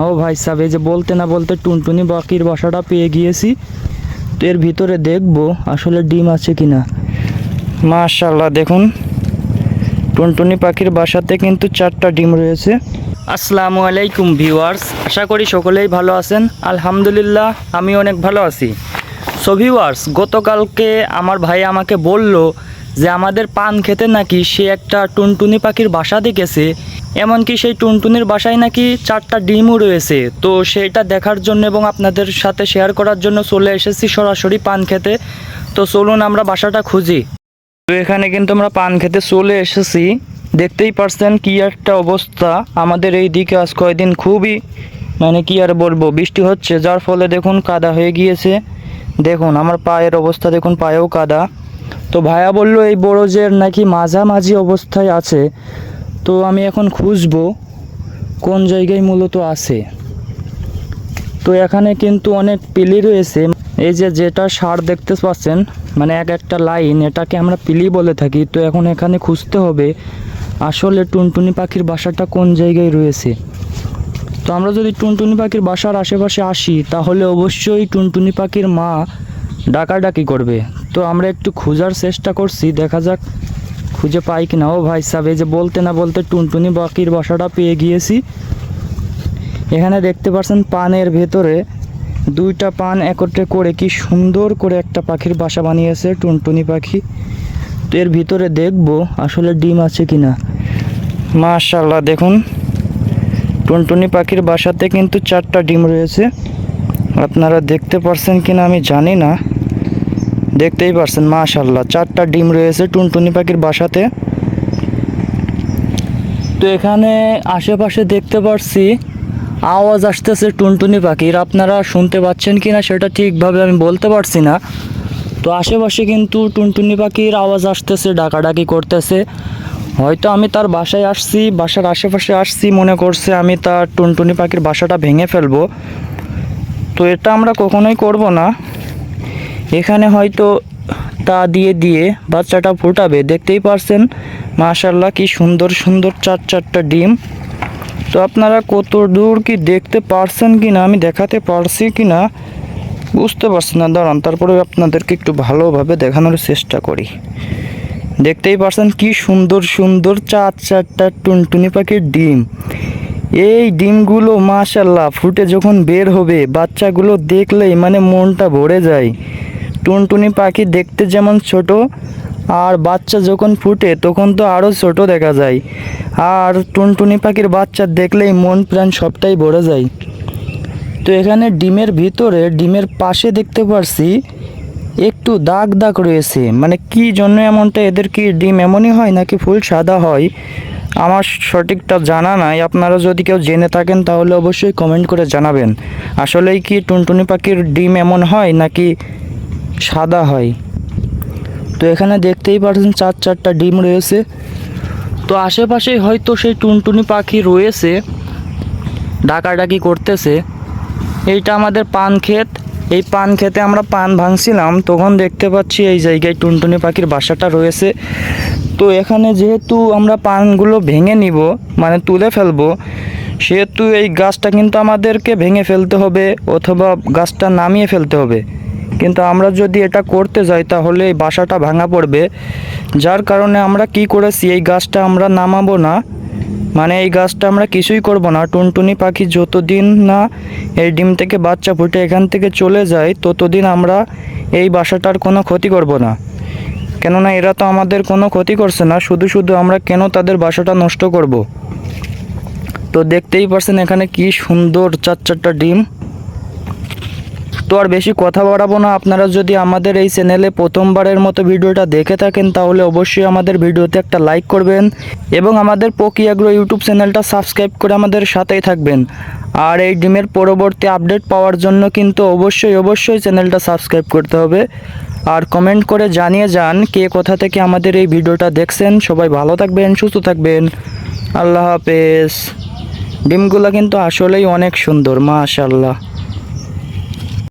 ও ভাই সাহেব, এই যে বলতে না বলতে টুনটুনি পাখির বাসাটা পেয়ে গিয়েছি। তো এর ভিতরে দেখবো আসলে ডিম আছে কিনা। মাশাআল্লাহ, দেখুন টুনটুনি পাখির বাসাতে কিন্তু 4টা ডিম রয়েছে। আসসালামু আলাইকুম ভিউয়ার্স, আশা করি সকলেই ভালো আছেন। আলহামদুলিল্লাহ আমি অনেক ভালো আছি। সো ভিউয়ার্স, গতকালকে আমার ভাই আমাকে বলল যে আমাদের পান খেতে নাকি সে একটা টুনটুনি পাখির বাসা দেখেছে, এমনকি সেই টুনটুনির বাসায় নাকি 4টা ডিমও রয়েছে। তো সেইটা দেখার জন্য এবং আপনাদের সাথে শেয়ার করার জন্য চলে এসেছি সরাসরি পান খেতে। তো চলুন আমরা বাসাটা খুঁজি। তো এখানে কিন্তু আমরা পান খেতে চলে এসেছি। দেখতেই পারছেন কি একটা অবস্থা। আমাদের এই দিকে আজ কয়েকদিন খুবই কি আর বলবো, বৃষ্টি হচ্ছে, যার ফলে দেখুন কাদা হয়ে গিয়েছে। দেখুন আমার পায়ের অবস্থা, দেখুন পায়েও কাদা। তো ভাইয়া বলল এই বরজের নাকি মাঝামাঝি অবস্থায় আছে। তো আমি এখন খুঁজবো কোন জায়গায় মূলত আছে। তো এখানে কিন্তু অনেক পিলি রয়েছে। এই যে যেটা সার দেখতে পাচ্ছেন, এক একটা লাইন, এটাকে আমরা পিলি বলে থাকি। তো এখন এখানে খুঁজতে হবে আসলে টুনটুনি পাখির বাসাটা কোন জায়গায় রয়েছে। তো আমরা যদি টুনটুনি পাখির বাসার আশেপাশে আসি তাহলে অবশ্যই টুনটুনি পাখির মা ডাকাডাকি করবে। তো আমরা একটু খোঁজার চেষ্টা করছি, দেখা যাক খুঁজে পাই কিনা। ও ভাই সাহেব, এই যে বলতে না বলতে টুনটুনি পাখির বাসাটা পেয়ে গিয়েছি। এখানে দেখতে পাচ্ছেন পানের ভেতরে 2টা পান একত্রে করে কি সুন্দর করে একটা পাখির বাসা বানিয়েছে টুনটুনি পাখি। তো এর ভিতরে দেখবো আসলে ডিম আছে কিনা। মাশাআল্লাহ, দেখুন টুনটুনি পাখির বাসাতে কিন্তু 4টা ডিম রয়েছে। আপনারা দেখতে পারছেন কিনা আমি জানি না, দেখতেই পারছেন মাশাআল্লাহ 4টা ডিম রয়েছে টুনটুনি পাখির বাসাতে। তো এখানে আশেপাশে দেখতে পারছি আওয়াজ আসতেছে টুনটুনি পাখির। আপনারা শুনতে পাচ্ছেন কিনা সেটা ঠিকভাবে আমি বলতে পারছি না। তো আশেপাশে কিন্তু টুনটুনি পাখির আওয়াজ আসতেছে, ডাকাডাকি করতেছে। হয়তো আমি তার বাসায় আসছি, বাসার আশেপাশে আসছি, মনে করছে আমি তার টুনটুনি পাখির বাসাটা ভেঙে ফেলবো। তো এটা আমরা কখনোই করব না। এখানে হয়তো তা দিয়ে দিয়ে বাচ্চাটা ফোটাবে। দেখতেই পারছেন মাশাআল্লাহ কি সুন্দর সুন্দর 4টা ডিম। তো আপনারা কত দূর কি দেখতে পারছেন কিনা, আমি দেখাতে পারছি কিনা বুঝতে পারছি না। দাঁড়ান, তারপরে আপনাদেরকে একটু ভালোভাবে দেখানোর চেষ্টা করি। দেখতেই পারছেন কি সুন্দর সুন্দর 4টা টুনটুনি পাখির ডিম। এই ডিমগুলো মাশাআল্লাহ ফুটে যখন বের হবে, বাচ্চাগুলো দেখলেই মনটা ভরে যায়। টুনটুনি পাখি দেখতে যেমন ছোট, আর বাচ্চা যখন ফুটে তখন তো আরও ছোট দেখা যায়। আর টুনটুনি পাখির বাচ্চা দেখলেই মন প্রাণ সবটাই ভরে যায়। তো এখানে ডিমের ভিতরে, ডিমের পাশে দেখতে পারছি একটু দাগ দাগ রয়েছে। কি জন্য এমনটা, এদের কি ডিম এমনই হয় নাকি ফুল সাদা হয়, আমার সঠিকটা জানা নাই। আপনারা যদি কেউ জেনে থাকেন তাহলে অবশ্যই কমেন্ট করে জানাবেন। আসলেই কি টুনটুনি পাখির ডিম এমন হয় নাকি সাদা হয়। তো এখানে দেখতেই পাচ্ছেন 4টা ডিম রয়েছে। তো আশেপাশেই হয়তো সেই টুনটুনি পাখি রয়েছে, ডাকাডাকি করতেছে। এইটা আমাদের পান ক্ষেত। এই পান খেতে আমরা পান ভাঙছিলাম, তখন দেখতে পাচ্ছি এই জায়গায় টুনটুনি পাখির বাসাটা রয়েছে। তো এখানে যেহেতু আমরা পানগুলো ভেঙে নিব, তুলে ফেলবো, সেহেতু এই গাছটা কিন্তু আমাদেরকে ভেঙে ফেলতে হবে অথবা গাছটা নামিয়ে ফেলতে হবে। কিন্তু আমরা যদি এটা করতে যাই তাহলে এই বাসাটা ভাঙা পড়বে। যার কারণে আমরা কি করেছি, এই গাছটা আমরা নামাবো না, এই গাছটা আমরা কিছুই করব না। টুনটুনি পাখি যতদিন না এই ডিম থেকে বাচ্চা ফুটে এখান থেকে চলে যায় ততদিন আমরা এই বাসাটার কোনো ক্ষতি করব না। কেননা এরা তো আমাদের কোনো ক্ষতি করছে না, শুধু শুধু আমরা কেন তাদের বাসাটা নষ্ট করব। তো দেখতেই পারছেন এখানে কি সুন্দর 4টা ডিম। তো আর বেশি কথা বাড়াবো না। আপনারা যদি আমাদের এই চ্যানেলে প্রথমবারের মতো ভিডিওটা দেখে থাকেন তাহলে অবশ্যই আমাদের ভিডিওতে একটা লাইক করবেন এবং আমাদের পকি এগ্রো ইউটিউব চ্যানেলটা সাবস্ক্রাইব করে আমাদের সাথেই থাকবেন। আর এই ডিমের পরবর্তী আপডেট পাওয়ার জন্য কিন্তু অবশ্যই চ্যানেলটা সাবস্ক্রাইব করতে হবে। আর কমেন্ট করে জানিয়ে যান কে কোথা থেকে আমাদের এই ভিডিওটা দেখছেন। সবাই ভালো থাকবেন, সুস্থ থাকবেন, আল্লাহ হাফেজ। ডিমগুলো কিন্তু আসলেই অনেক সুন্দর মাশাআল্লাহ।